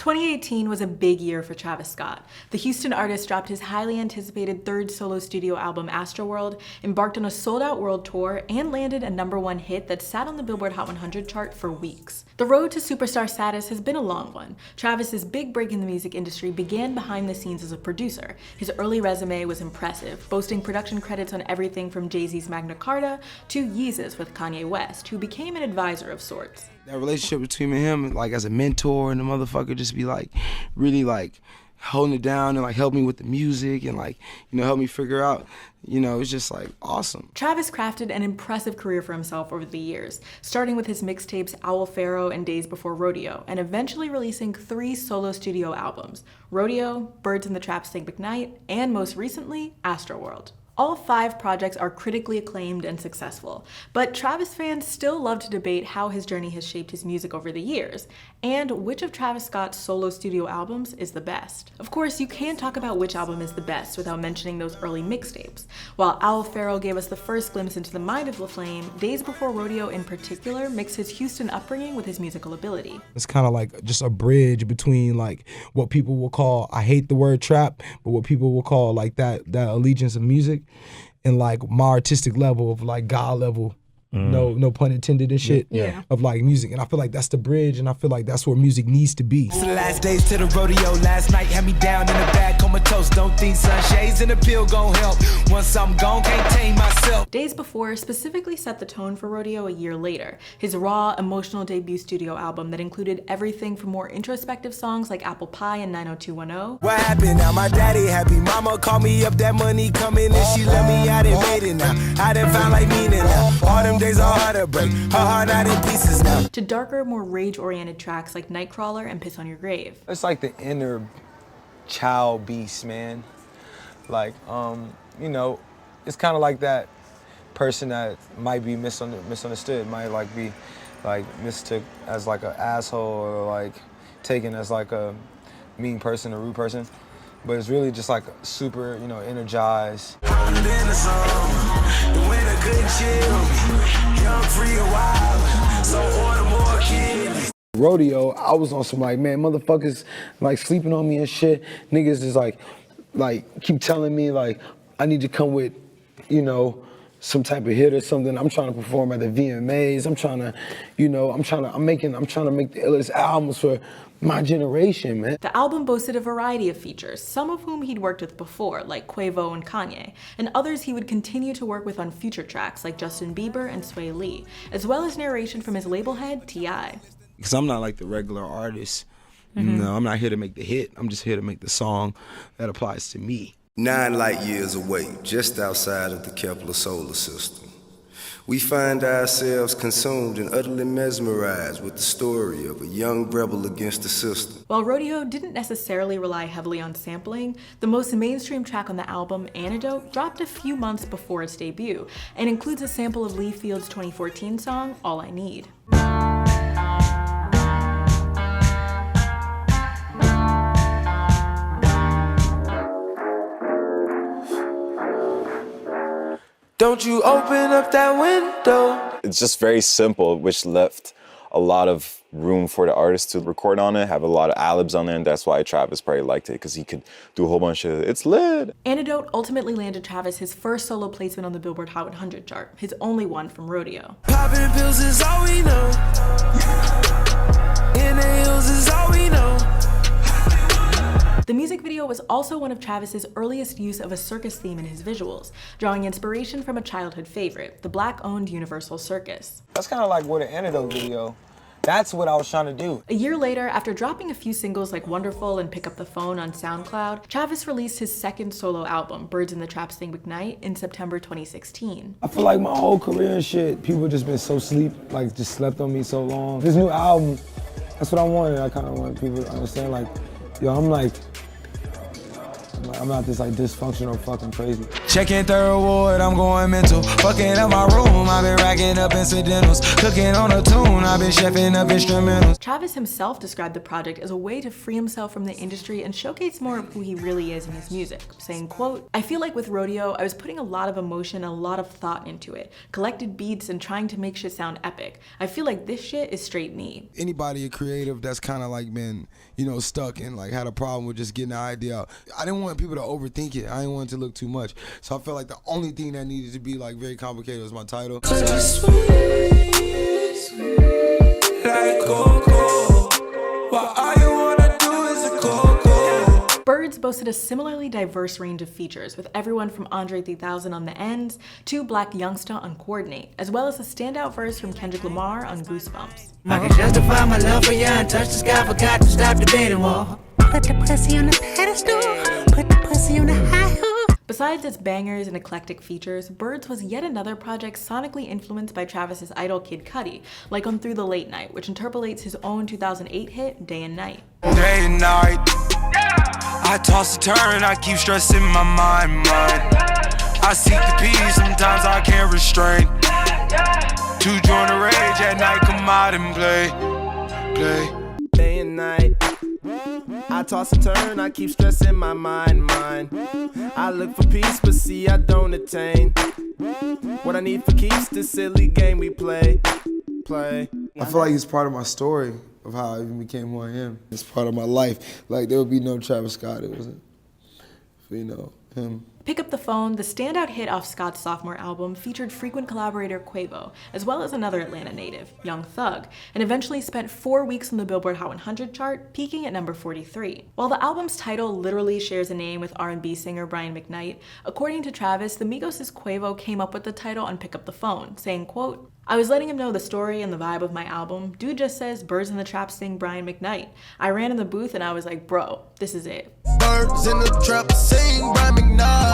2018 was a big year for Travis Scott. The Houston artist dropped his highly anticipated third solo studio album, Astroworld, embarked on a sold-out world tour, and landed a #1 hit that sat on the Billboard Hot 100 chart for weeks. The road to superstar status has been a long one. Travis's big break in the music industry began behind the scenes as a producer. His early resume was impressive, boasting production credits on everything from Jay-Z's Magna Carta to Yeezus with Kanye West, who became an advisor of sorts. That relationship between me and him, like as a mentor and the motherfucker, just be like, really like holding it down and like help me with the music and like, you know, help me figure out, you know, it's just like awesome. Travis crafted an impressive career for himself over the years, starting with his mixtapes Pharaoh and Days Before Rodeo, and eventually releasing 3 solo studio albums, Rodeo, Birds in the Trap Sing McKnight, and most recently, Astroworld. All 5 projects are critically acclaimed and successful, but Travis fans still love to debate how his journey has shaped his music over the years, and which of Travis Scott's solo studio albums is the best. Of course, you can't talk about which album is the best without mentioning those early mixtapes. While Pharaoh gave us the first glimpse into the mind of LaFlame, Days Before Rodeo in particular mixed his Houston upbringing with his musical ability. It's kind of like just a bridge between like what people will call, I hate the word trap, but what people will call like that allegiance of music, and like my artistic level of like God level, no pun intended and shit, of like music. And I feel like that's the bridge, and I feel like that's where music needs to be. It's the last days to the rodeo. Last night had me down in the back, comatose. Don't think sunshades and a pill gon' help. Once I'm gone, can't tame myself. Days Before specifically set the tone for Rodeo a year later, his raw, emotional debut studio album that included everything from more introspective songs like Apple Pie and 90210. What happened now? My daddy happy. Mama called me up, that money coming, and she let me out and made it now. I done found like meaning now. All them days are hard to break. Her heart out in pieces now. To darker, more rage-oriented tracks like Nightcrawler and Piss on Your Grave. It's like the inner child beast, man. Like, you know, it's kind of like that person that might be misunderstood, might like be like mistook as like an asshole or like taken as like a mean person or rude person. But it's really just like super, you know, energized. Rodeo, I was on some like, man, motherfuckers like sleeping on me and shit. Niggas is like keep telling me like I need to come with, you know, some type of hit or something. I'm trying to perform at the VMAs. I'm trying to, you know, I'm trying to make the illest albums for my generation, man. The album boasted a variety of features, some of whom he'd worked with before, like Quavo and Kanye, and others he would continue to work with on future tracks like Justin Bieber and Sway Lee, as well as narration from his label head, T.I. Because I'm not like the regular artist. No, I'm not here to make the hit. I'm just here to make the song that applies to me. 9 light years away, just outside of the Kepler solar system, we find ourselves consumed and utterly mesmerized with the story of a young rebel against the system. While Rodeo didn't necessarily rely heavily on sampling, the most mainstream track on the album, Antidote, dropped a few months before its debut and includes a sample of Lee Field's 2014 song, All I Need. Don't you open up that window. It's just very simple, which left a lot of room for the artist to record on it, have a lot of ad-libs on there, and that's why Travis probably liked it, because he could do a whole bunch of, it's lit. Antidote ultimately landed Travis his first solo placement on the Billboard Hot 100 chart, his only one from Rodeo. Popping pills is all we know. Inhales is all we know. The music video was also one of Travis's earliest use of a circus theme in his visuals, drawing inspiration from a childhood favorite, the Black-owned Universal Circus. That's kind of like what an Antidote video. That's what I was trying to do. A year later, after dropping a few singles like Wonderful and Pick Up the Phone on SoundCloud, Travis released his second solo album, Birds in the Trap Sing McKnight, in September 2016. I feel like my whole career and shit, people just been so like just slept on me so long. This new album, that's what I wanted. I kind of want people to understand like, yo, I'm I'm not this like dysfunctional fucking crazy. Checking third ward, I'm going mental. Fucking up my room, I've been racking up incidentals. Cooking on a tune, I've been chefing up instrumentals. Travis himself described the project as a way to free himself from the industry and showcase more of who he really is in his music, saying, quote, "I feel like with Rodeo, I was putting a lot of emotion and a lot of thought into it, collected beats and trying to make shit sound epic. I feel like this shit is straight me." Anybody creative that's kind of like been, you know, stuck and like had a problem with just getting the idea out. I didn't want people to overthink it. I didn't want it to look too much. So I felt like the only thing that needed to be like very complicated was my title. Like Coco, what all you wanna do is a Coco. Birds boasted a similarly diverse range of features, with everyone from Andre 3000 on The Ends to Black Youngsta on Coordinate, as well as a standout verse from Kendrick Lamar on Goosebumps. I can justify my love for you and touch the sky, forgot to stop debating war. Put the pussy on the pedestal, put the pussy on the high horse. Besides its bangers and eclectic features, Birds was yet another project sonically influenced by Travis's idol Kid Cudi, like on Through the Late Night, which interpolates his own 2008 hit, Day and Night. Day and night, I toss and turn, I keep stressing my mind. I seek the peace, sometimes I can't restrain. To join the rage at night, come out and play. Day and night, I toss and turn, I keep stressing my mind. I look for peace, but see I don't attain. What I need for keeps this silly game we play. I feel like it's part of my story of how I even became who I am. It's part of my life. Like there would be no Travis Scott. It wasn't, you know, him. Pick Up the Phone, the standout hit off Scott's sophomore album, featured frequent collaborator Quavo, as well as another Atlanta native, Young Thug, and eventually spent 4 weeks on the Billboard Hot 100 chart, peaking at number 43. While the album's title literally shares a name with R&B singer Brian McKnight, according to Travis, the Migos' Quavo came up with the title on Pick Up the Phone, saying, quote, "I was letting him know the story and the vibe of my album. Dude just says, Birds in the Trap sing Brian McKnight. I ran in the booth and I was like, bro, this is it." Birds in the trap sing Brian McKnight.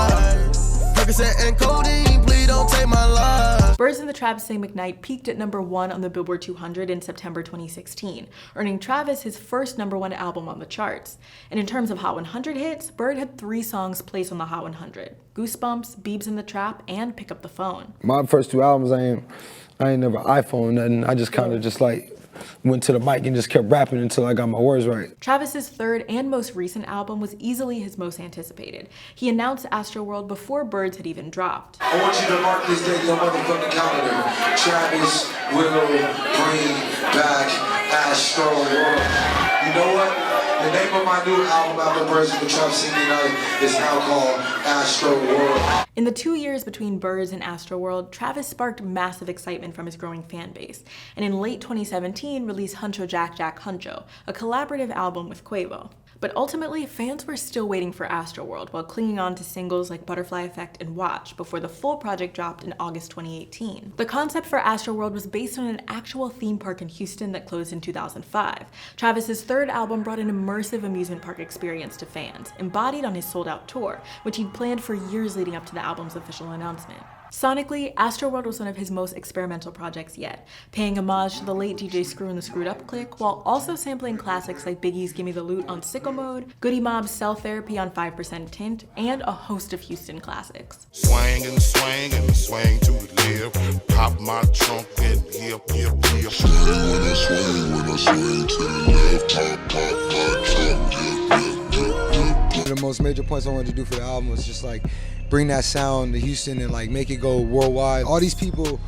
Percocet and codeine, please don't take my life. Birds in the Trap Sing McKnight peaked at number 1 on the Billboard 200 in September 2016, earning Travis his first number 1 album on the charts. And in terms of Hot 100 hits, Bird had 3 songs placed on the Hot 100: Goosebumps, Beebs in the Trap, and Pick Up the Phone. My first 2 albums, I ain't never iPhone nothing. I just kind of just like went to the mic and just kept rapping until I got my words right. Travis's third and most recent album was easily his most anticipated. He announced Astroworld before Birds had even dropped. I want you to mark this day in your motherfucking calendar. Travis will bring back Astroworld. You know what? The name of my new album after Birds in the Trap Sing McKnight is now called Astroworld. In the 2 years between Birds and Astroworld, Travis sparked massive excitement from his growing fan base, and in late 2017 released Huncho Jack Jack Huncho, a collaborative album with Quavo. But ultimately, fans were still waiting for Astroworld while clinging on to singles like Butterfly Effect and Watch before the full project dropped in August 2018. The concept for Astroworld was based on an actual theme park in Houston that closed in 2005. Travis's third album brought an immersive amusement park experience to fans, embodied on his sold-out tour, which he'd planned for years leading up to the album's official announcement. Sonically, Astroworld was one of his most experimental projects yet, paying homage to the late DJ Screw and the Screwed Up Clique, while also sampling classics like Biggie's Gimme the Loot on Sicko Mode, Goody Mob's Cell Therapy on 5% Tint, and a host of Houston classics. Swing and swing and swing to live. Pop my trunk and hip, hip, hip. Swing when I swing to the left. Pop my trunk, hip, hip, hip, hip. One of the most major points I wanted to do for the album was just like bring that sound to Houston and like make it go worldwide. All these people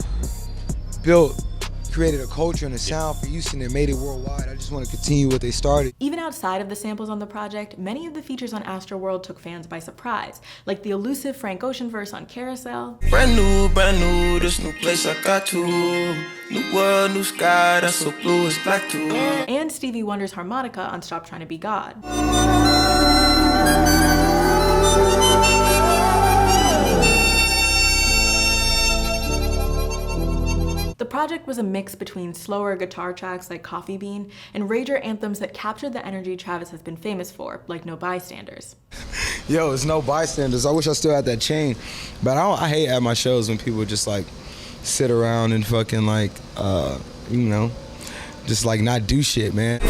created a culture and a sound for Houston and made it worldwide. I just want to continue what they started. Even outside of the samples on the project, many of the features on Astroworld took fans by surprise, like the elusive Frank Ocean verse on Carousel. Brand new, this new place I got to. New world, new sky, that's so blue, it's black too. And Stevie Wonder's harmonica on Stop Trying to Be God. The project was a mix between slower guitar tracks like Coffee Bean and rager anthems that captured the energy Travis has been famous for, like No Bystanders. Yo, it's No Bystanders. I wish I still had that chain, but I hate at my shows when people just like sit around and fucking like, you know, just like not do shit, man.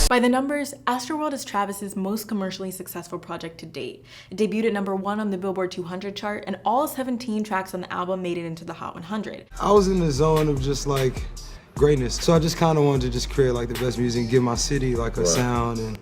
By the numbers, Astroworld is Travis's most commercially successful project to date. It debuted at #1 on the Billboard 200 chart, and all 17 tracks on the album made it into the Hot 100. I was in the zone of just like greatness, so I just kind of wanted to just create like the best music, give my city like a sound, and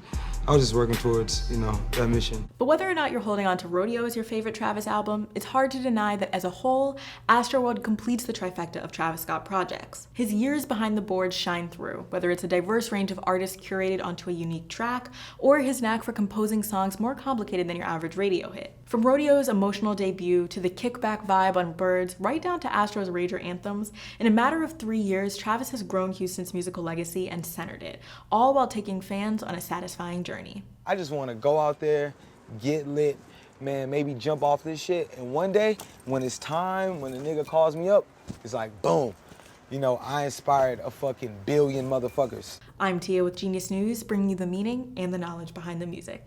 I was just working towards, you know, that mission. But whether or not you're holding on to Rodeo as your favorite Travis album, it's hard to deny that as a whole, Astroworld completes the trifecta of Travis Scott projects. His years behind the boards shine through, whether it's a diverse range of artists curated onto a unique track, or his knack for composing songs more complicated than your average radio hit. From Rodeo's emotional debut to the kickback vibe on Birds, right down to Astro's rager anthems, in a matter of 3 years, Travis has grown Houston's musical legacy and centered it, all while taking fans on a satisfying journey. I just want to go out there, get lit, man, maybe jump off this shit, and one day, when it's time, when the nigga calls me up, it's like, boom, you know, I inspired a fucking billion motherfuckers. I'm Tia with Genius News, bringing you the meaning and the knowledge behind the music.